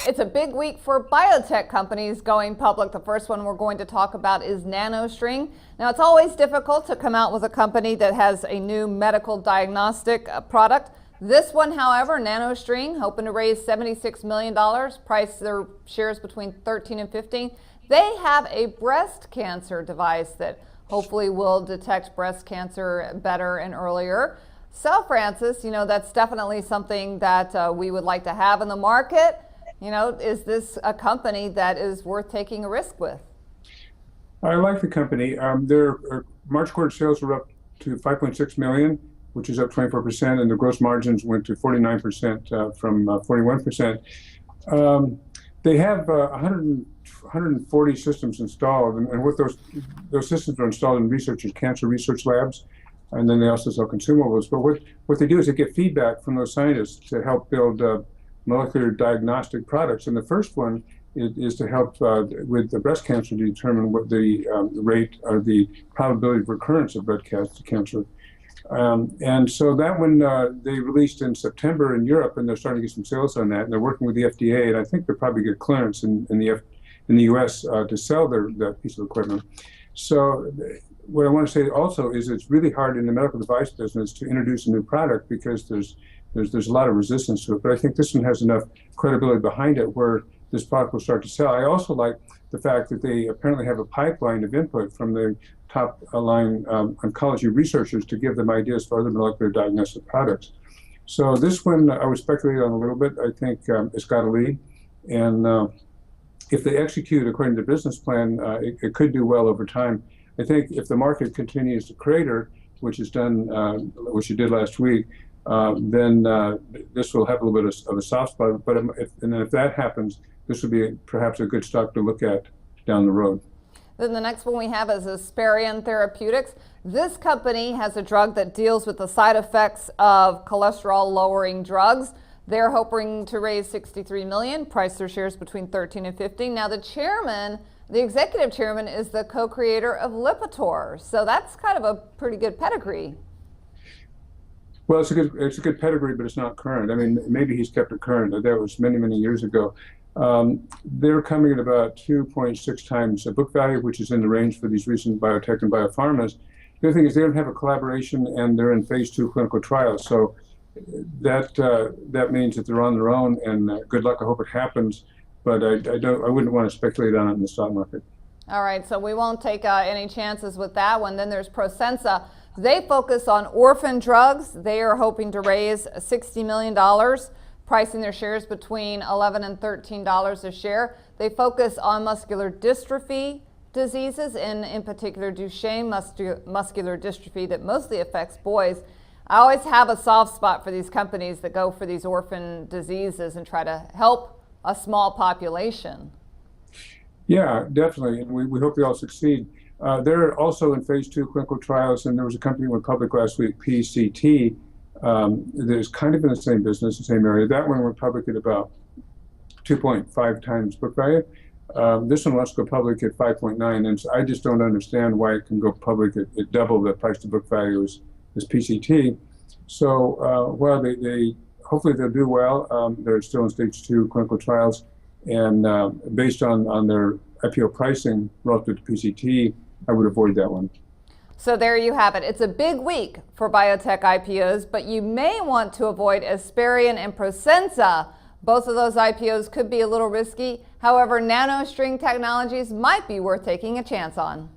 It's a big week for biotech companies going public. The first one we're going to talk about is NanoString. Now, it's always difficult to come out with a company that has a new medical diagnostic product. This one, however, NanoString, hoping to raise $76 million, price their shares between 13 and 15. They have a breast cancer device that hopefully will detect breast cancer better and earlier. So, Francis, that's definitely something that we would like to have in the market. Is this a company that is worth taking a risk with? I like the company. Their March quarter sales were up to 5.6 million, which is up 24%, and the gross margins went to 49% from 41%. They have 140 systems installed, and what those systems are installed in researchers' cancer research labs, and then they also sell consumables. But what they do is they get feedback from those scientists to help build molecular diagnostic products, and the first one is to help with the breast cancer to determine what the rate or the probability of recurrence of breast cancer. And so that one they released in September in Europe, and they're starting to get some sales on that. And they're working with the FDA, and I think they'll probably get clearance in the U.S. To sell that piece of equipment. So what I want to say also is it's really hard in the medical device business to introduce a new product because there's a lot of resistance to it. But I think this one has enough credibility behind it where this product will start to sell. I also like the fact that they apparently have a pipeline of input from the top line oncology researchers to give them ideas for other molecular diagnostic products. So this one I would speculate on a little bit. I think it's got a lead, and if they execute according to the business plan, it could do well over time. I think if the market continues to crater, which it did last week, then this will have a little bit of a soft spot. But if that happens, this would be perhaps a good stock to look at down the road. Then the next one we have is Asparian Therapeutics. This company has a drug that deals with the side effects of cholesterol-lowering drugs. They're hoping to raise $63 million, price their shares between 13 and 15. Now, the executive chairman, is the co-creator of Lipitor, so that's kind of a pretty good pedigree. Well, it's a good pedigree, but it's not current. I mean, maybe he's kept it current. That was many, many years ago. They're coming at about 2.6 times book value, which is in the range for these recent biotech and biopharmas. The other thing is they don't have a collaboration, and they're in phase 2 clinical trials. So that means that they're on their own, and good luck. I hope it happens, but I wouldn't want to speculate on it in the stock market. All right, so we won't take any chances with that one. Then there's Prosensa. They focus on orphan drugs. They are hoping to raise $60 million, pricing their shares between $11 and $13 a share. They focus on muscular dystrophy diseases, and in particular Duchenne muscular dystrophy that mostly affects boys. I always have a soft spot for these companies that go for these orphan diseases and try to help a small population. Yeah, definitely, and we hope they all succeed. They're also in phase 2 clinical trials, and there was a company that went public last week, PCT, that is kind of in the same business, the same area. That one went public at about 2.5 times book value. This one wants to go public at 5.9, and so I just don't understand why it can go public at double the price to book value as PCT. So well, they hopefully they'll do well. They're still in stage 2 clinical trials, and based on their IPO pricing relative to PCT, I would avoid that one. So there you have it. It's a big week for biotech IPOs, but you may want to avoid Esperion and Prosensa. Both of those IPOs could be a little risky. However, NanoString Technologies might be worth taking a chance on.